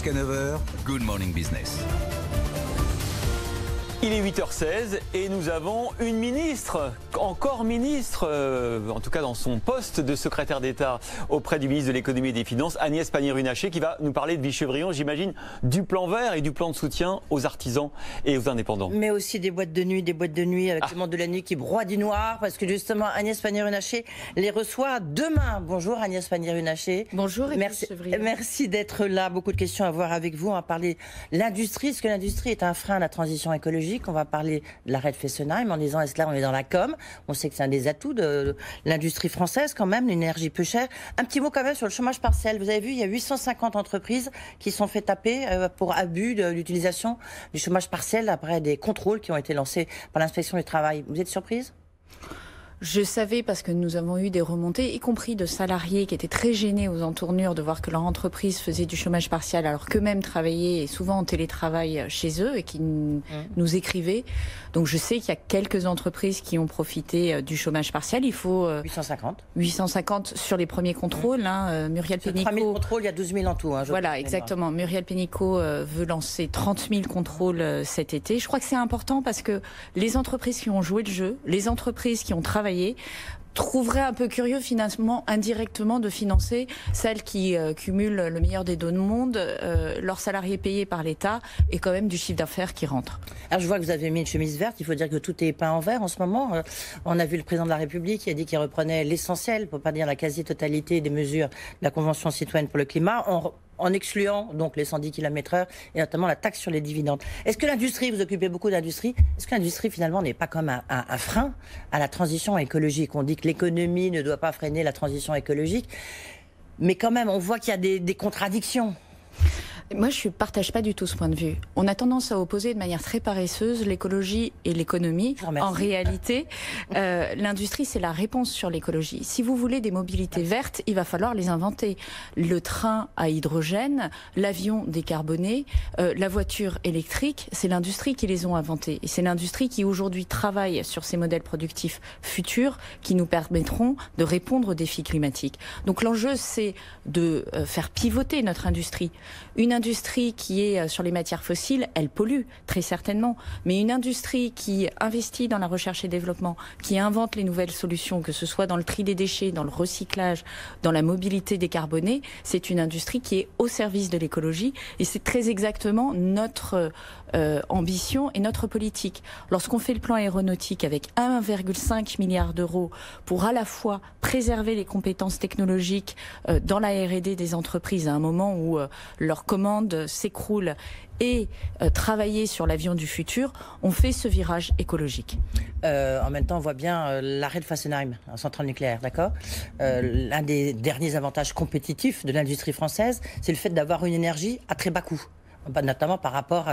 Jusqu'à 9 heures, Good Morning Business. Il est 8h16 et nous avons une ministre, encore ministre, en tout cas dans son poste de secrétaire d'État auprès du ministre de l'économie et des finances, Agnès Pannier-Runacher, qui va nous parler de Vichevrillon, j'imagine, du plan vert et du plan de soutien aux artisans et aux indépendants. Mais aussi des boîtes de nuit avec le monde de la nuit qui broie du noir, parce que justement Agnès Pannier-Runacher les reçoit demain. Bonjour Agnès Pannier-Runacher. Bonjour. Merci d'être là. Beaucoup de questions à voir avec vous. On va parler de l'industrie. Est-ce que l'industrie est un frein à la transition écologique ? On va parler de l'arrêt de Fessenheim en disant est-ce que là on est dans la com. On sait que c'est un des atouts de l'industrie française quand même, l'énergie peu chère. Un petit mot quand même sur le chômage partiel. Vous avez vu, il y a 850 entreprises qui sont fait taper pour abus de l'utilisation du chômage partiel après des contrôles qui ont été lancés par l'inspection du travail. Vous êtes surprise ? Je savais parce que nous avons eu des remontées, y compris de salariés qui étaient très gênés aux entournures de voir que leur entreprise faisait du chômage partiel alors qu'eux-mêmes travaillaient et souvent en télétravail chez eux et qui nous écrivaient. Donc je sais qu'il y a quelques entreprises qui ont profité du chômage partiel. Il faut 850 sur les premiers contrôles. Muriel Pénicaud. 3 000 contrôles, il y a 12 000 en tout. Voilà, exactement. Muriel Pénicaud veut lancer 30 000 contrôles cet été. Je crois que c'est important parce que les entreprises qui ont joué le jeu, les entreprises qui ont travaillé, trouverait un peu curieux finalement indirectement de financer celles qui cumulent le meilleur des deux mondes, leurs salariés payés par l'État et quand même du chiffre d'affaires qui rentre. Alors je vois que vous avez mis une chemise verte, il faut dire que tout est peint en vert en ce moment. On a vu le président de la République qui a dit qu'il reprenait l'essentiel, pour pas dire la quasi-totalité des mesures de la Convention citoyenne pour le climat, en excluant donc les 110 km/h et notamment la taxe sur les dividendes. Est-ce que l'industrie, vous occupez beaucoup d'industrie, est-ce que l'industrie finalement n'est pas comme un frein à la transition écologique ? On dit que l'économie ne doit pas freiner la transition écologique, mais quand même on voit qu'il y a des contradictions. Moi, je ne partage pas du tout ce point de vue. On a tendance à opposer de manière très paresseuse l'écologie et l'économie. En réalité, l'industrie, c'est la réponse sur l'écologie. Si vous voulez des mobilités vertes, il va falloir les inventer. Le train à hydrogène, l'avion décarboné, la voiture électrique, c'est l'industrie qui les ont inventés. Et c'est l'industrie qui aujourd'hui travaille sur ces modèles productifs futurs qui nous permettront de répondre aux défis climatiques. Donc l'enjeu, c'est de faire pivoter notre industrie. Une industrie qui est sur les matières fossiles, elle pollue, très certainement. Mais une industrie qui investit dans la recherche et développement, qui invente les nouvelles solutions, que ce soit dans le tri des déchets, dans le recyclage, dans la mobilité décarbonée, c'est une industrie qui est au service de l'écologie. Et c'est très exactement notre ambition et notre politique. Lorsqu'on fait le plan aéronautique avec 1,5 milliard d'euros pour à la fois préserver les compétences technologiques dans la R&D des entreprises à un moment où leurs commandes s'écroulent et travailler sur l'avion du futur, on fait ce virage écologique. En même temps, on voit bien l'arrêt de Fessenheim, en centrale nucléaire, d'accord ? L'un des derniers avantages compétitifs de l'industrie française, c'est le fait d'avoir une énergie à très bas coût. Notamment par rapport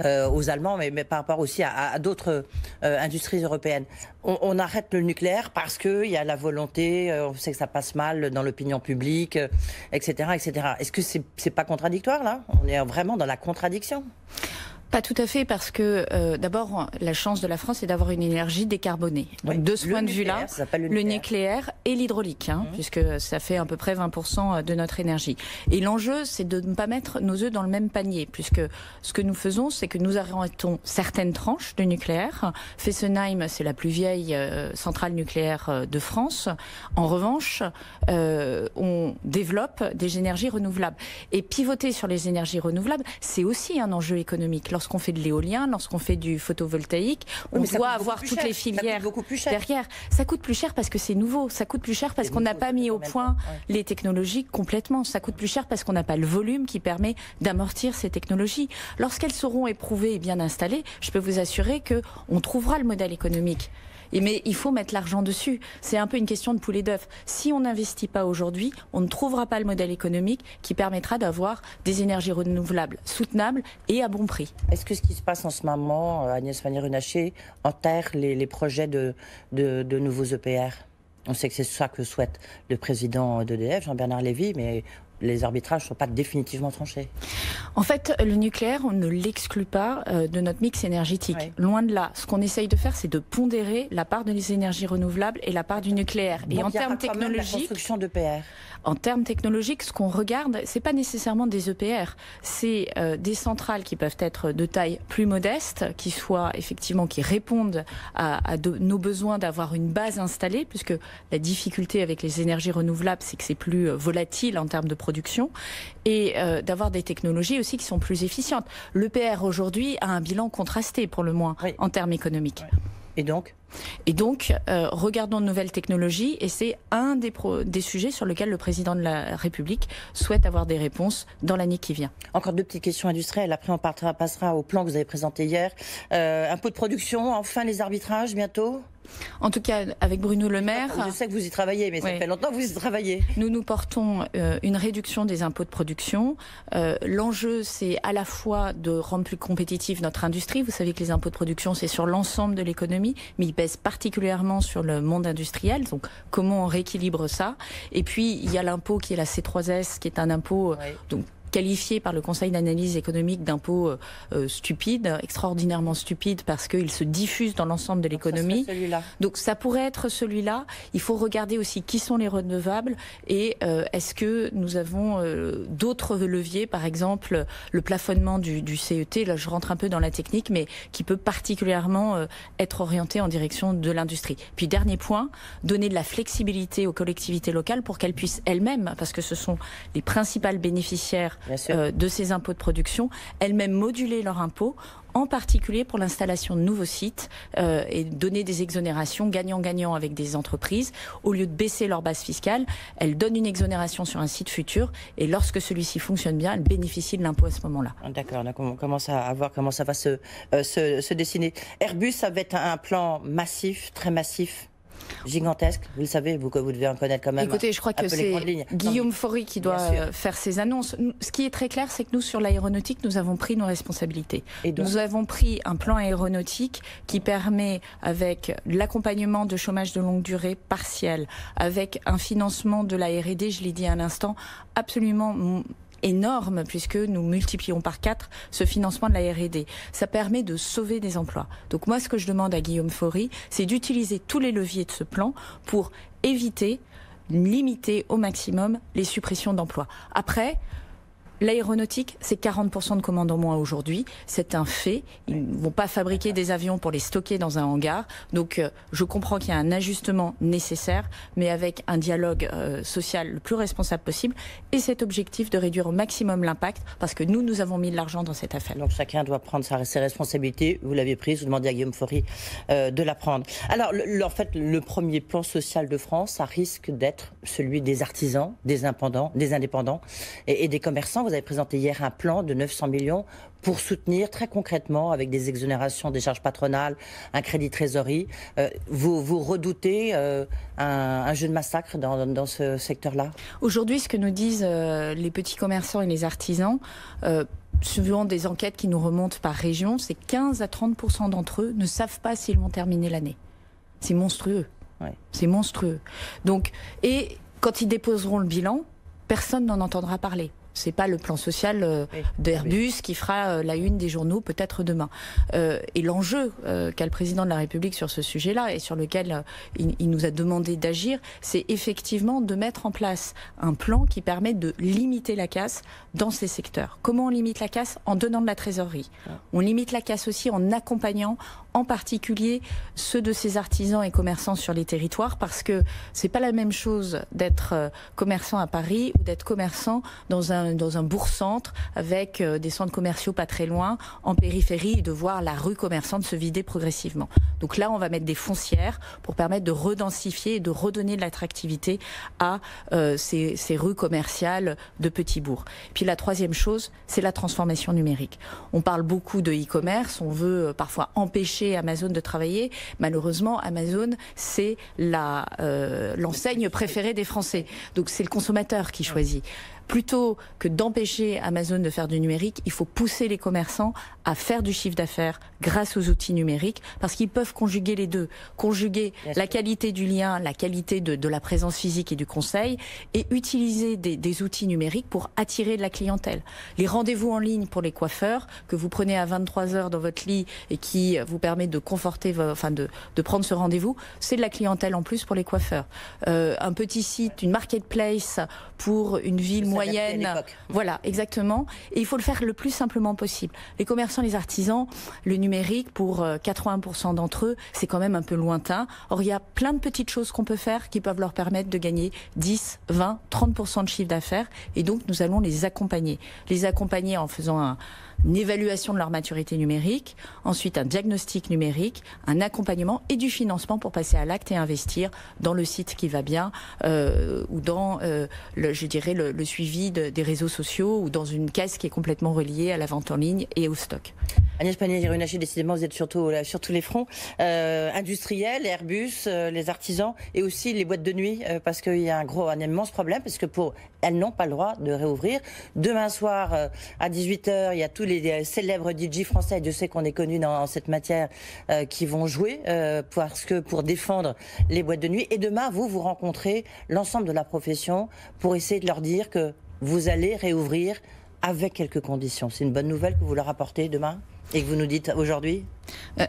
aux Allemands, mais par rapport aussi à d'autres industries européennes. On arrête le nucléaire parce qu'il y a la volonté, on sait que ça passe mal dans l'opinion publique, etc., etc. Est-ce que c'est pas contradictoire, là ? On est vraiment dans la contradiction ? Pas tout à fait, parce que d'abord, la chance de la France, c'est d'avoir une énergie décarbonée. Donc, de ce point de vue-là, le nucléaire et l'hydraulique, puisque ça fait à peu près 20% de notre énergie. Et l'enjeu, c'est de ne pas mettre nos œufs dans le même panier, puisque ce que nous faisons, c'est que nous arrêtons certaines tranches de nucléaire. Fessenheim, c'est la plus vieille centrale nucléaire de France. En revanche, on développe des énergies renouvelables. Et pivoter sur les énergies renouvelables, c'est aussi un enjeu économique. Lorsqu'on fait de l'éolien, lorsqu'on fait du photovoltaïque, on doit avoir toutes les filières derrière. Ça coûte plus cher parce que c'est nouveau. Ça coûte plus cher parce qu'on n'a pas mis au point les technologies complètement. Ça coûte plus cher parce qu'on n'a pas le volume qui permet d'amortir ces technologies. Lorsqu'elles seront éprouvées et bien installées, je peux vous assurer qu'on trouvera le modèle économique. Mais il faut mettre l'argent dessus. C'est un peu une question de poulet d'œuf. Si on n'investit pas aujourd'hui, on ne trouvera pas le modèle économique qui permettra d'avoir des énergies renouvelables soutenables et à bon prix. Est-ce que ce qui se passe en ce moment, Agnès Pannier-Runacher, enterre les projets de nouveaux EPR ? On sait que c'est ça que souhaite le président d'EDF, Jean-Bernard Lévy, mais les arbitrages ne sont pas définitivement tranchés. En fait, le nucléaire, on ne l'exclut pas de notre mix énergétique. Oui. Loin de là. Ce qu'on essaye de faire, c'est de pondérer la part des énergies renouvelables et la part du nucléaire. Donc, et en termes technologiques, la construction d'EPR. En termes technologiques, ce qu'on regarde, c'est pas nécessairement des EPR, c'est des centrales qui peuvent être de taille plus modeste, qui répondent à nos besoins d'avoir une base installée, puisque la difficulté avec les énergies renouvelables, c'est que c'est plus volatile en termes de production, et d'avoir des technologies aussi qui sont plus efficientes. L'EPR aujourd'hui a un bilan contrasté pour le moins en termes économiques. Oui. Et donc, regardons de nouvelles technologies, et c'est un des sujets sur lesquels le président de la République souhaite avoir des réponses dans l'année qui vient. Encore 2 petites questions industrielles, après on passera au plan que vous avez présenté hier. Impôt de production, enfin les arbitrages bientôt ? En tout cas, avec Bruno Le Maire... Je sais que vous y travaillez, mais ça fait longtemps que vous y travaillez. Nous portons une réduction des impôts de production. L'enjeu, c'est à la fois de rendre plus compétitive notre industrie. Vous savez que les impôts de production, c'est sur l'ensemble de l'économie, mais ils pèsent particulièrement sur le monde industriel. Donc, comment on rééquilibre ça ? Et puis, il y a l'impôt qui est la C3S, qui est un impôt... qualifié par le Conseil d'analyse économique d'impôt stupide, extraordinairement stupide, parce qu'il se diffuse dans l'ensemble de l'économie. Donc ça pourrait être celui-là. Il faut regarder aussi qui sont les redevables et est-ce que nous avons d'autres leviers, par exemple le plafonnement du CET, là je rentre un peu dans la technique, mais qui peut particulièrement être orienté en direction de l'industrie. Puis dernier point, donner de la flexibilité aux collectivités locales pour qu'elles puissent elles-mêmes, parce que ce sont les principales bénéficiaires de ces impôts de production, elles-mêmes moduler leurs impôts, en particulier pour l'installation de nouveaux sites et donner des exonérations gagnant-gagnant avec des entreprises. Au lieu de baisser leur base fiscale, elles donnent une exonération sur un site futur et lorsque celui-ci fonctionne bien, elles bénéficient de l'impôt à ce moment-là. D'accord, on commence à voir comment ça va se dessiner. Airbus, ça va être un plan massif, très massif. Gigantesque, vous le savez, vous devez en connaître quand même. Écoutez, je crois que c'est Guillaume Faury qui doit faire ses annonces. Ce qui est très clair, c'est que nous, sur l'aéronautique, nous avons pris nos responsabilités. Nous avons pris un plan aéronautique qui permet, avec l'accompagnement de chômage de longue durée partiel, avec un financement de la R&D, je l'ai dit à l'instant, absolument énorme, puisque nous multiplions par 4 ce financement de la R&D. Ça permet de sauver des emplois. Donc moi, ce que je demande à Guillaume Faury, c'est d'utiliser tous les leviers de ce plan pour éviter, limiter au maximum les suppressions d'emplois. Après, l'aéronautique, c'est 40% de commandes en moins aujourd'hui. C'est un fait. Ils ne vont pas fabriquer des avions pour les stocker dans un hangar. Donc, je comprends qu'il y a un ajustement nécessaire, mais avec un dialogue social le plus responsable possible et cet objectif de réduire au maximum l'impact, parce que nous avons mis de l'argent dans cette affaire. Donc, chacun doit prendre ses responsabilités. Vous l'avez prise, vous demandez à Guillaume Faury de la prendre. Alors, en fait, le premier plan social de France, ça risque d'être celui des artisans, des indépendants et des commerçants. Vous avez présenté hier un plan de 900 millions pour soutenir très concrètement, avec des exonérations des charges patronales, un crédit trésorerie. Vous redoutez un jeu de massacre dans ce secteur-là ? Aujourd'hui, ce que nous disent les petits commerçants et les artisans, suivant des enquêtes qui nous remontent par région, c'est 15 à 30% d'entre eux ne savent pas s'ils vont terminer l'année. C'est monstrueux. Ouais. C'est monstrueux. Donc, et quand ils déposeront le bilan, personne n'en entendra parler. C'est pas le plan social d'Airbus qui fera la une des journaux peut-être demain. Et l'enjeu qu'a le président de la République sur ce sujet-là et sur lequel il nous a demandé d'agir, c'est effectivement de mettre en place un plan qui permet de limiter la casse dans ces secteurs. Comment on limite la casse ? En donnant de la trésorerie. On limite la casse aussi en accompagnant en particulier ceux de ces artisans et commerçants sur les territoires, parce que c'est pas la même chose d'être commerçant à Paris ou d'être commerçant dans un bourg-centre avec des centres commerciaux pas très loin, en périphérie, et de voir la rue commerçante se vider progressivement. Donc là, on va mettre des foncières pour permettre de redensifier et de redonner de l'attractivité à ces rues commerciales de petits bourgs. Puis la troisième chose, c'est la transformation numérique. On parle beaucoup de e-commerce, on veut parfois empêcher Amazon de travailler. Malheureusement, Amazon, c'est l'enseigne préférée des Français. Donc c'est le consommateur qui choisit. Plutôt que d'empêcher Amazon de faire du numérique, il faut pousser les commerçants à faire du chiffre d'affaires grâce aux outils numériques, parce qu'ils peuvent conjuguer les deux. Conjuguer la qualité du lien, la qualité de la présence physique et du conseil, et utiliser des outils numériques pour attirer de la clientèle. Les rendez-vous en ligne pour les coiffeurs, que vous prenez à 23h dans votre lit et qui vous permet de conforter, de prendre ce rendez-vous, c'est de la clientèle en plus pour les coiffeurs. Un petit site, une marketplace pour une ville moyenne. Voilà, exactement. Et il faut le faire le plus simplement possible. Les commerçants, les artisans, le numérique, pour 80% d'entre eux, c'est quand même un peu lointain. Or, il y a plein de petites choses qu'on peut faire qui peuvent leur permettre de gagner 10, 20, 30% de chiffre d'affaires. Et donc, nous allons les accompagner. Les accompagner en faisant une évaluation de leur maturité numérique, ensuite un diagnostic numérique, un accompagnement et du financement pour passer à l'acte et investir dans le site qui va bien ou dans, je dirais, le suivi des réseaux sociaux ou dans une caisse qui est complètement reliée à la vente en ligne et au stock. Agnès Pannier-Runacher, décidément, vous êtes surtout sur tous les fronts. Industriels, Airbus, les artisans et aussi les boîtes de nuit, parce qu'il y a un immense problème, parce que elles n'ont pas le droit de réouvrir. Demain soir, à 18h, il y a tous les célèbres DJ français, Dieu sait qu'on est connus dans cette matière, qui vont jouer pour défendre les boîtes de nuit. Et demain, vous rencontrez l'ensemble de la profession pour essayer de leur dire que vous allez réouvrir avec quelques conditions. C'est une bonne nouvelle que vous leur apportez demain et que vous nous dites aujourd'hui?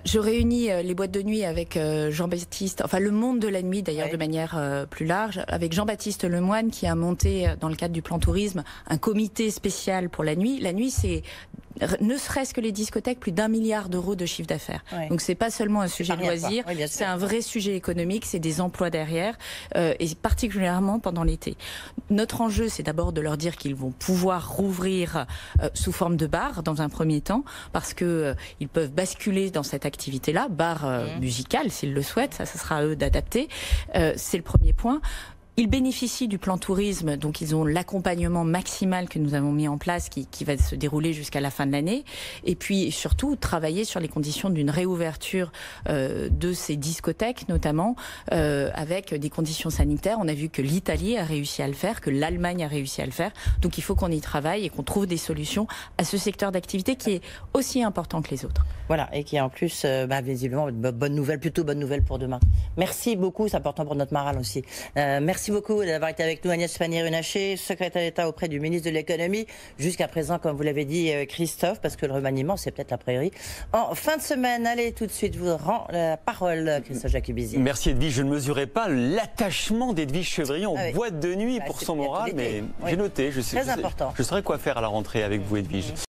Je réunis les boîtes de nuit avec Jean-Baptiste, enfin le monde de la nuit d'ailleurs, de manière plus large, avec Jean-Baptiste Lemoine qui a monté dans le cadre du plan tourisme un comité spécial pour la nuit. La nuit, c'est ne serait-ce que les discothèques, plus d'1 milliard d'euros de chiffre d'affaires. Donc c'est pas seulement un sujet de loisir, c'est un vrai sujet économique, c'est des emplois derrière, et particulièrement pendant l'été. Notre enjeu, c'est d'abord de leur dire qu'ils vont pouvoir rouvrir sous forme de bar dans un premier temps, parce que ils peuvent basculer dans cette activité-là, bar musical s'ils le souhaitent, ça sera à eux d'adapter. C'est le premier point. Ils bénéficient du plan tourisme, donc ils ont l'accompagnement maximal que nous avons mis en place qui va se dérouler jusqu'à la fin de l'année. Et puis surtout, travailler sur les conditions d'une réouverture de ces discothèques, notamment avec des conditions sanitaires. On a vu que l'Italie a réussi à le faire, que l'Allemagne a réussi à le faire. Donc il faut qu'on y travaille et qu'on trouve des solutions à ce secteur d'activité qui est aussi important que les autres. Voilà, et qui est en plus, visiblement, plutôt bonne nouvelle pour demain. Merci beaucoup, c'est important pour notre morale aussi. Merci beaucoup d'avoir été avec nous, Agnès Pannier-Runacher, secrétaire d'État auprès du ministre de l'économie. Jusqu'à présent, comme vous l'avez dit, Christophe, parce que le remaniement, c'est peut-être la priori. En fin de semaine, allez, tout de suite, je vous rends la parole, Christophe Jacobizi. Merci Edwige, je ne mesurais pas l'attachement d'Edwige Chevrillon aux boîtes de nuit pour son moral, mais j'ai noté. Très important. Je saurais quoi faire à la rentrée avec vous, Edwige.